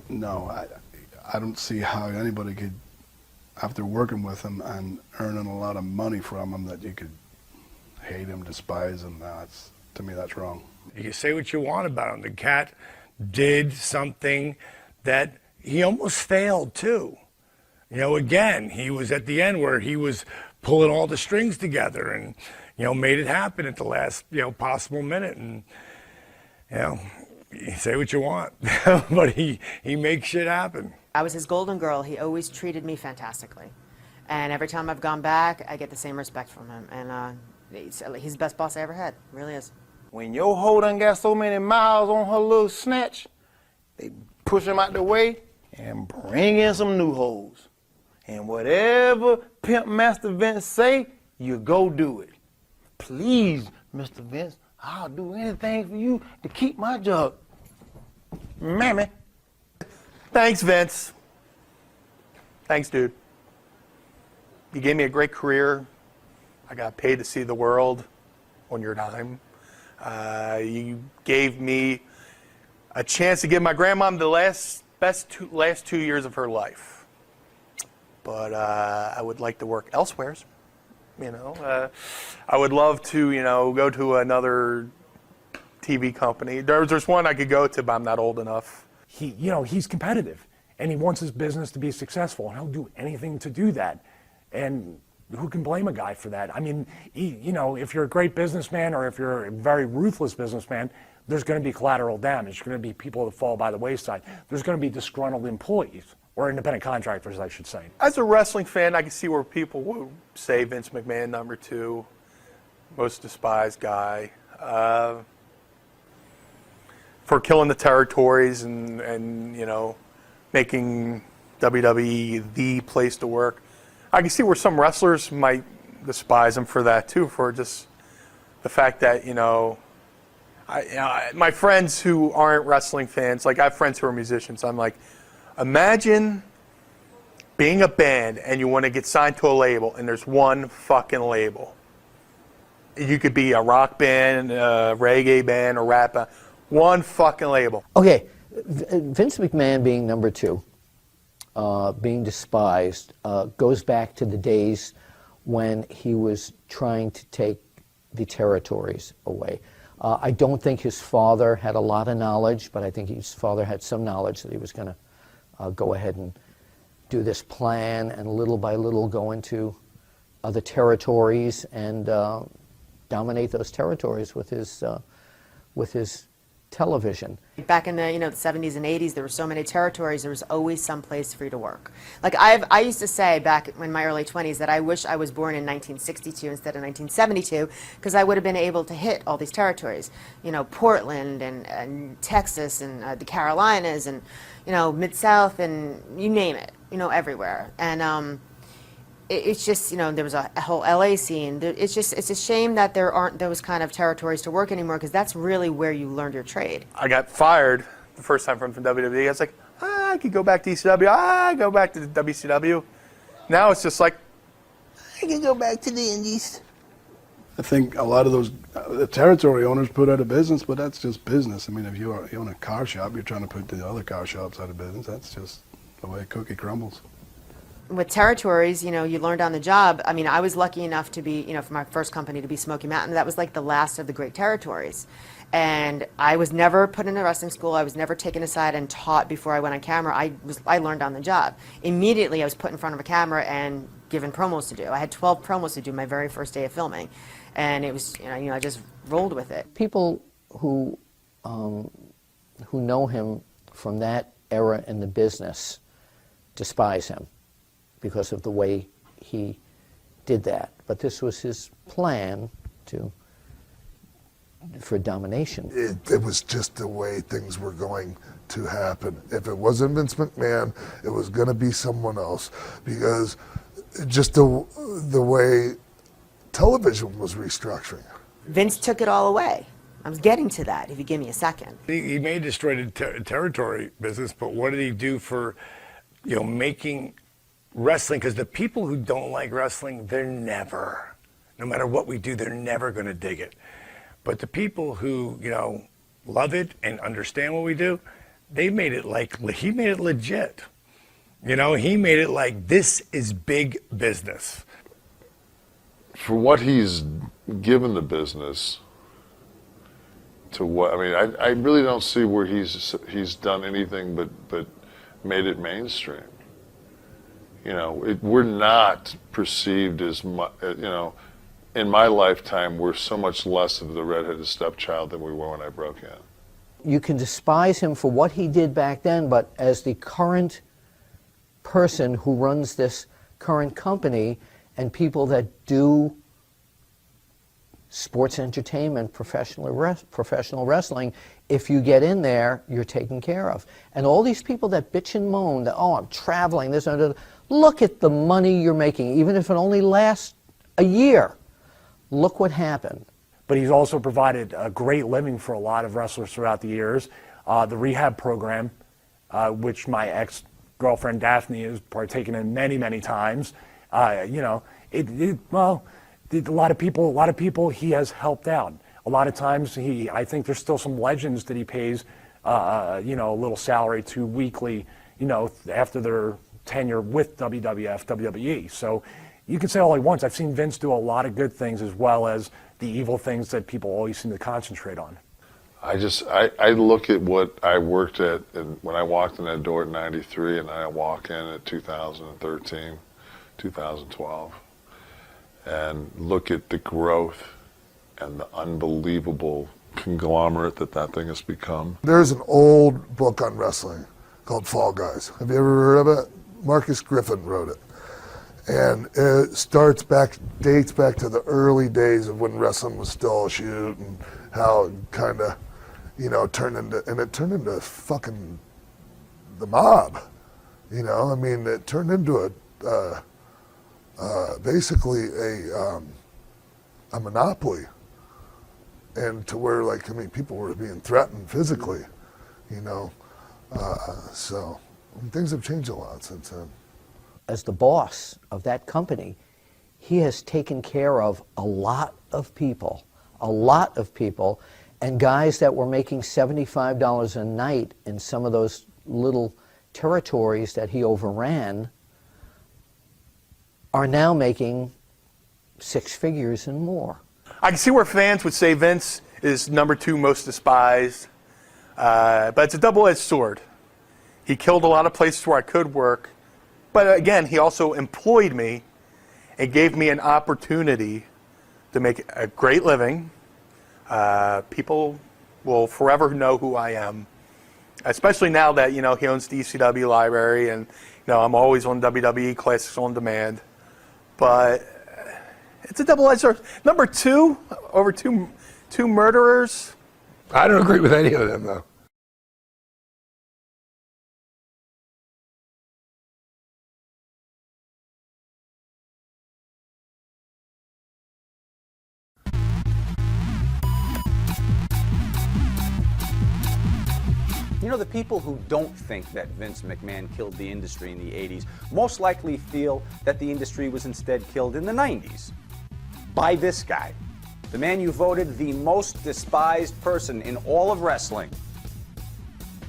no, I don't see how anybody could, after working with him and earning a lot of money from him, that you could hate him, despise him. To me, that's wrong. You can say what you want about him. The cat did something that he almost failed too. Again, he was at the end where he was pulling all the strings together and, made it happen at the last, possible minute. And, you say what you want, but he makes shit happen. I was his golden girl. He always treated me fantastically. And every time I've gone back, I get the same respect from him. And he's the best boss I ever had, really is. When your hoe done got so many miles on her little snatch, they push him out the way and bring in some new hoes. And whatever Pimp Master Vince say, you go do it. Please, Mr. Vince, I'll do anything for you to keep my job. Mammy. Thanks, Vince. Thanks, dude. You gave me a great career. I got paid to see the world on your dime. You gave me a chance to give my grandmom the last 2 years of her life. But I would like to work elsewheres. I would love to, go to another TV company. There's one I could go to, but I'm not old enough. He's competitive, and he wants his business to be successful, and he'll do anything to do that. And who can blame a guy for that? I mean, if you're a great businessman or if you're a very ruthless businessman, there's going to be collateral damage. There's going to be people that fall by the wayside. There's going to be disgruntled employees, or independent contractors, I should say. As a wrestling fan, I can see where people would say Vince McMahon, number 2, most despised guy, for killing the territories and making WWE the place to work. I can see where some wrestlers might despise him for that too, for just the fact that my friends who aren't wrestling fans, like I have friends who are musicians, I'm like, imagine being a band and you want to get signed to a label and there's one fucking label. You could be a rock band, a reggae band, a rap band, one fucking label. Okay, Vince McMahon being number 2, being despised, goes back to the days when he was trying to take the territories away. I don't think his father had a lot of knowledge, but I think his father had some knowledge that he was going to go ahead and do this plan and little by little go into other territories and dominate those territories with his television. Back in the the 70s and 80s, there were so many territories. There was always some place for you to work. Like I used to say back in my early 20s that I wish I was born in 1962 instead of 1972 because I would have been able to hit all these territories. Portland and Texas and the Carolinas and Mid-South and you name it. Everywhere. And it's just, there was a whole LA scene. It's a shame that there aren't those kind of territories to work anymore because that's really where you learned your trade. I got fired the first time from WWE. I was like, I could go back to ECW. Go back to the WCW. Now it's just like, I can go back to the Indies. I think a lot of those the territory owners put out of business, but that's just business. I mean, if you own a car shop, you're trying to put the other car shops out of business. That's just the way a cookie crumbles. With territories, you learned on the job. I mean, I was lucky enough to be, for my first company to be Smoky Mountain. That was like the last of the great territories. And I was never put in a wrestling school. I was never taken aside and taught before I went on camera. I learned on the job. Immediately, I was put in front of a camera and given promos to do. I had 12 promos to do my very first day of filming. And it was, I just rolled with it. People who who know him from that era in the business despise him because of the way he did that. But this was his plan for domination. It was just the way things were going to happen. If it wasn't Vince McMahon, it was going to be someone else, because just the way television was restructuring. Vince took it all away. I was getting to that, if you give me a second. He may have destroyed the territory business, but what did he do for, making wrestling? Because the people who don't like wrestling, they're never, no matter what we do, they're never going to dig it. But the people who, love it and understand what we do, he made it legit. He made it like, this is big business. For what he's given the business, to what, I really don't see where he's done anything but made it mainstream. We're not perceived as much, in my lifetime, we're so much less of the redheaded stepchild than we were when I broke in. You can despise him for what he did back then, but as the current person who runs this current company and people that do sports entertainment, professional wrestling, if you get in there, you're taken care of. And all these people that bitch and moan that, oh, I'm traveling, this and that, look at the money you're making, even if it only lasts a year. Look what happened. But he's also provided a great living for a lot of wrestlers throughout the years. The rehab program, which my ex-girlfriend Daphne has partaken in many, many times. A lot of people he has helped out. A lot of times I think there's still some legends that he pays, a little salary to weekly, after their tenure with WWF, WWE. So you can say all he wants. I've seen Vince do a lot of good things as well as the evil things that people always seem to concentrate on. I look at what I worked at when I walked in that door at 93 and I walk in at 2013, 2012, and look at the growth and the unbelievable conglomerate that thing has become. There's an old book on wrestling called Fall Guys. Have you ever heard of it? Marcus Griffin wrote it. And it dates back to the early days of when wrestling was still a shoot, and how it kind of, turned into fucking the mob. It turned into basically a monopoly, and to where people were being threatened physically, so things have changed a lot since then. As the boss of that company, he has taken care of a lot of people, and guys that were making $75 a night in some of those little territories that he overran are now making six figures and more. I can see where fans would say Vince is number 2 most despised, but it's a double-edged sword. He killed a lot of places where I could work, but again, he also employed me and gave me an opportunity to make a great living. People will forever know who I am, especially now that, he owns the ECW library, and, I'm always on WWE Classics on Demand. But it's a double-edged sword. Number 2, over two murderers. I don't agree with any of them, though. The people who don't think that Vince McMahon killed the industry in the 80s most likely feel that the industry was instead killed in the 90s by this guy, the man you voted the most despised person in all of wrestling,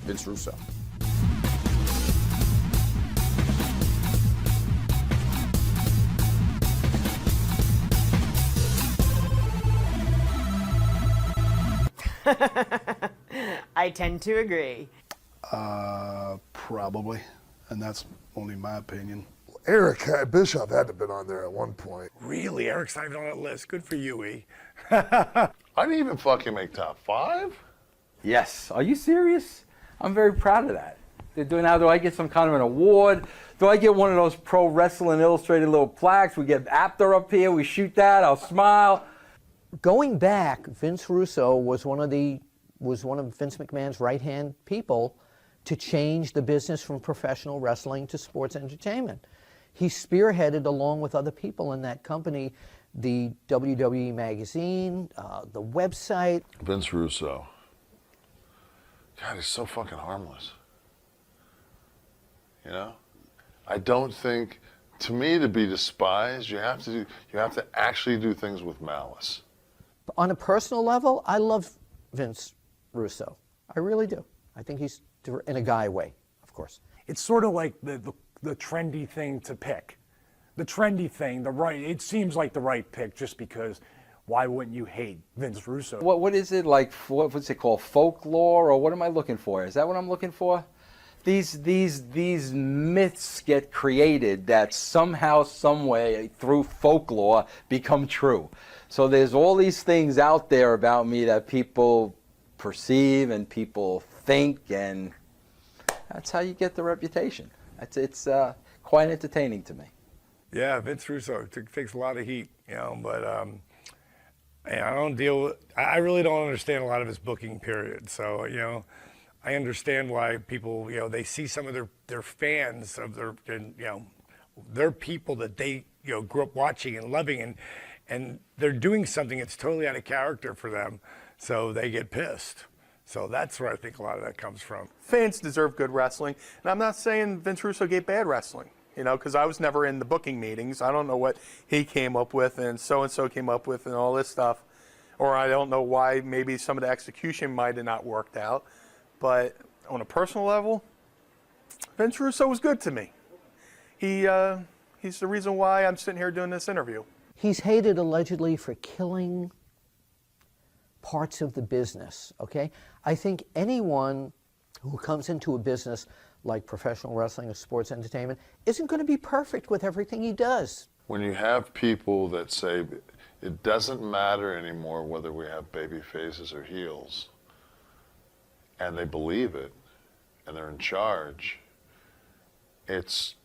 Vince Russo. I tend to agree. Probably, and that's only my opinion. Eric Bischoff had to have been on there at one point. Really? Eric's not even on that list. Good for you, E. I didn't even fucking make top 5. Yes. Are you serious? I'm very proud of that. They're doing now. Do I get some kind of an award? Do I get one of those Pro Wrestling Illustrated little plaques? We get Apter up here. We shoot that. I'll smile. Going back, Vince Russo was one of Vince McMahon's right-hand people to change the business from professional wrestling to sports entertainment. He spearheaded, along with other people in that company, the WWE magazine, the website. Vince Russo. God, he's so fucking harmless. You know? I don't think, to me, to be despised, you have to actually do things with malice. On a personal level, I love Vince Russo. I really do. I think he's, in a guy way, of course. It's sort of like the trendy thing to pick. The trendy thing, it seems like the right pick just because why wouldn't you hate Vince Russo? What is it like? What's it called? Folklore, or what am I looking for? Is that what I'm looking for? These myths get created that somehow, some way, through folklore, become true. So there's all these things out there about me that people perceive and people think, and that's how you get the reputation. It's quite entertaining to me. Yeah, Vince Russo takes a lot of heat, but I really don't understand a lot of his booking period. So, I understand why people, they see some of their fans of their people that they, grew up watching and loving, and they're doing something that's totally out of character for them, so they get pissed. So that's where I think a lot of that comes from. Fans deserve good wrestling, and I'm not saying Vince Russo gave bad wrestling, because I was never in the booking meetings. I don't know what he came up with and so came up with and all this stuff, or I don't know why maybe some of the execution might have not worked out. But on a personal level, Vince Russo was good to me. He's the reason why I'm sitting here doing this interview. He's hated allegedly for killing parts of the business, okay? I think anyone who comes into a business like professional wrestling or sports entertainment isn't going to be perfect with everything he does. When you have people that say it doesn't matter anymore whether we have baby faces or heels, and they believe it, and they're in charge, it's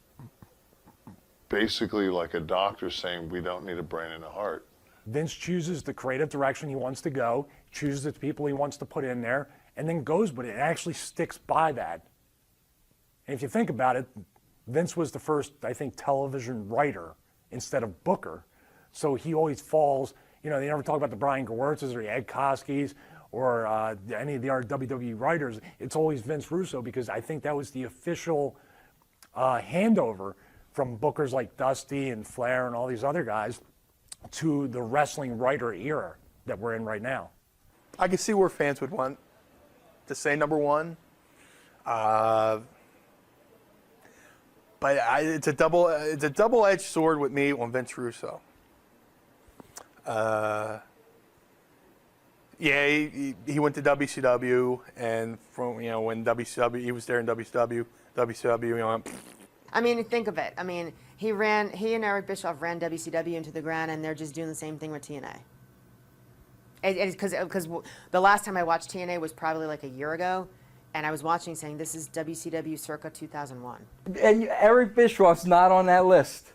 basically like a doctor saying we don't need a brain and a heart. Vince chooses the creative direction he wants to go, chooses the people he wants to put in there, and then goes with it and actually sticks by that. And if you think about it, Vince was the first, I think, television writer instead of booker. So he always falls, they never talk about the Brian Gewirtzes or the Ed Koskis or any of the other WWE writers. It's always Vince Russo, because I think that was the official handover from bookers like Dusty and Flair and all these other guys to the wrestling writer era that we're in right now. I can see where fans would want to say number one, but it's a double-edged sword with me on Vince Russo. Yeah, he went to WCW, and from when WCW, he was there in WCW. I mean, think of it. I mean, he and Eric Bischoff ran WCW into the ground, and they're just doing the same thing with TNA. Because the last time I watched TNA was probably like a year ago, and I was watching saying, this is WCW circa 2001. And Eric Bischoff's not on that list.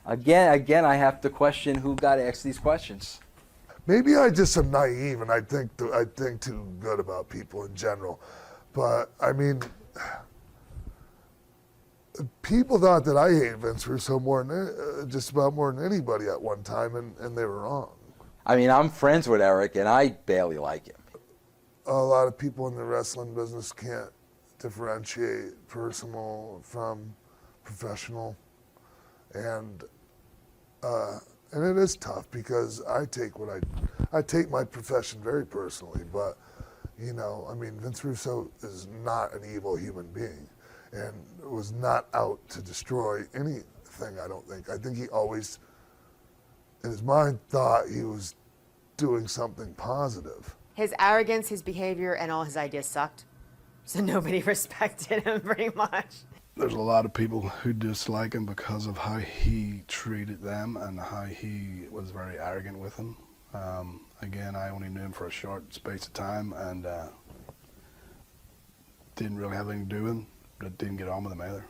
Again, I have to question who got asked these questions. Maybe I just am naive and I think too good about people in general. But I mean, people thought that I hate Vince Russo just about more than anybody at one time, and they were wrong. I mean, I'm friends with Eric, and I barely like him. A lot of people in the wrestling business can't differentiate personal from professional, and it is tough because I take my profession very personally. But I mean, Vince Russo is not an evil human being, and was not out to destroy anything. I don't think. I think he always, in his mind, thought he was doing something positive. His arrogance, his behavior, and all his ideas sucked. So nobody respected him pretty much. There's a lot of people who dislike him because of how he treated them and how he was very arrogant with them. Again, I only knew him for a short space of time and didn't really have anything to do with him, but didn't get on with him either.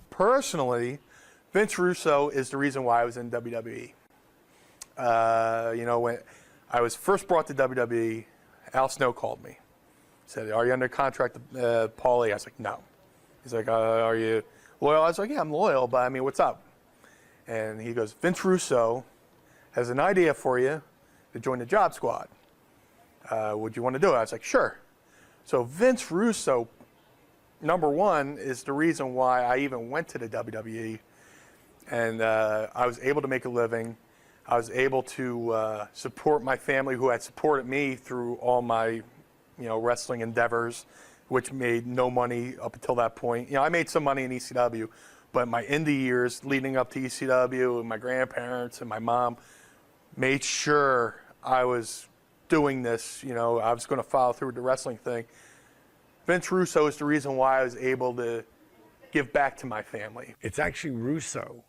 Personally, Vince Russo is the reason why I was in WWE. When I was first brought to WWE, Al Snow called me. Said, "Are you under contract to Paulie?" I was like, "No." He's like, "Are you loyal?" I was like, "Yeah, I'm loyal, but I mean, what's up?" And he goes, "Vince Russo has an idea for you to join the Job Squad. Would you want to do it?" I was like, "Sure." So Vince Russo, number one, is the reason why I even went to the WWE, and I was able to make a living. I was able to support my family, who had supported me through all my, wrestling endeavors, which made no money up until that point. I made some money in ECW, but my indie years leading up to ECW, and my grandparents and my mom made sure I was doing this. I was going to follow through with the wrestling thing. Vince Russo is the reason why I was able to give back to my family. It's actually Russo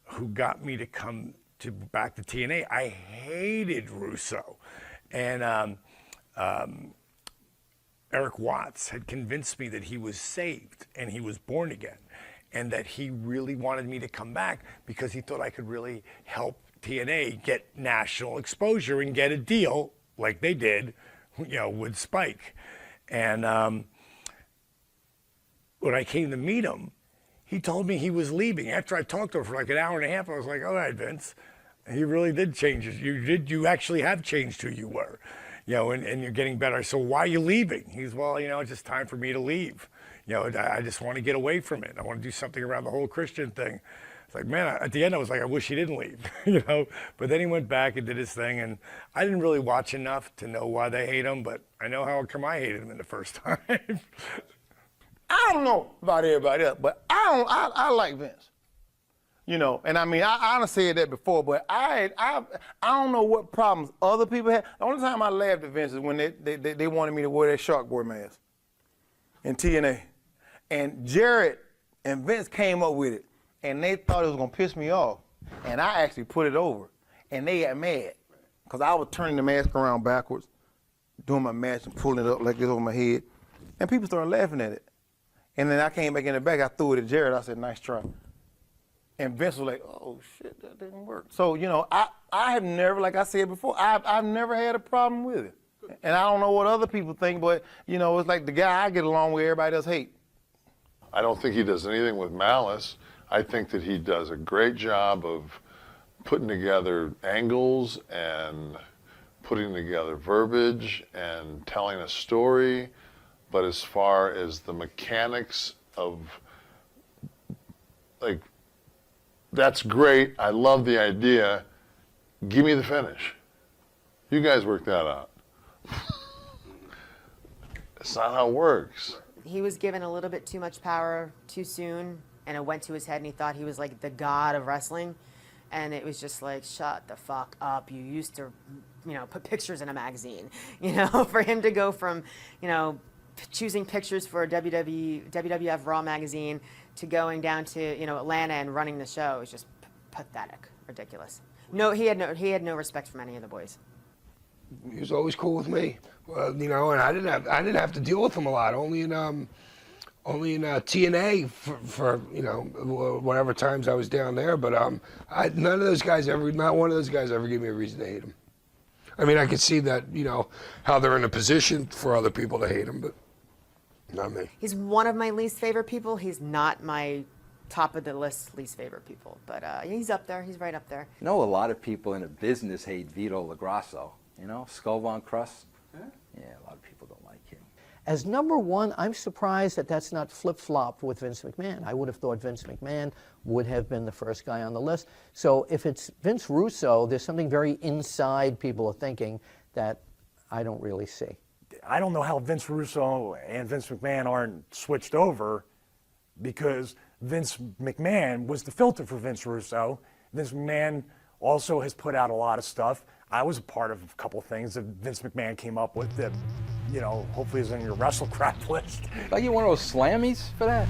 who got me to come back to TNA. I hated Russo, and Eric Watts had convinced me that he was saved and he was born again, and that he really wanted me to come back because he thought I could really help TNA get national exposure and get a deal like they did, with Spike. And when I came to meet him, he told me he was leaving. After I talked to him for like an hour and a half, I was like, "All right, Vince, he really did change. You actually have changed who you were, and you're getting better. So why are you leaving?" He's, "Well, it's just time for me to leave. I just want to get away from it. I want to do something around the whole Christian thing." It's like, man, at the end I was like, I wish he didn't leave, But then he went back and did his thing, and I didn't really watch enough to know why they hate him, but I know how come I hated him in the first time. I don't know about everybody else, but I like Vince. And I mean, I said that before, but I don't know what problems other people had. The only time I laughed at Vince is when they wanted me to wear that shark boy mask in TNA. And Jarrett and Vince came up with it, and they thought it was gonna piss me off. And I actually put it over, and they got mad, because I was turning the mask around backwards, doing my mask and pulling it up like this over my head, and people started laughing at it. And then I came back in the back, I threw it at Jarrett, I said, "Nice try." And Vince was like, "Oh shit, that didn't work." So, I have never, like I said before, I've never had a problem with it. And I don't know what other people think, but, it's like the guy I get along with, everybody else hate. I don't think he does anything with malice. I think that he does a great job of putting together angles and putting together verbiage and telling a story. But as far as the mechanics of, that's great. I love the idea. Give me the finish. You guys work that out. That's not how it works. He was given a little bit too much power too soon, and it went to his head, and he thought he was like the god of wrestling. And it was just like, shut the fuck up. You used to, put pictures in a magazine. For him to go from, choosing pictures for a WWF Raw magazine to going down to, Atlanta and running the show is just pathetic, ridiculous. No, he had no respect from any of the boys. He was always cool with me. Well, and I didn't have to deal with him a lot. Only in TNA for whatever times I was down there. But not one of those guys ever gave me a reason to hate him. I mean, I could see that, how they're in a position for other people to hate him, but not me. He's one of my least favorite people. He's not my top of the list least favorite people, but he's up there. He's right up there. A lot of people in the business hate Vito LaGrasso. Skull Von Crust. Yeah, a lot of people don't like him. As number one, I'm surprised that that's not flip-flopped with Vince McMahon. I would have thought Vince McMahon would have been the first guy on the list. So if it's Vince Russo, there's something very inside people are thinking that I don't really see. I don't know how Vince Russo and Vince McMahon aren't switched over, because Vince McMahon was the filter for Vince Russo. Vince McMahon also has put out a lot of stuff. I was a part of a couple of things that Vince McMahon came up with that, hopefully is on your wrestle crap list. Like you one of those slammies for that?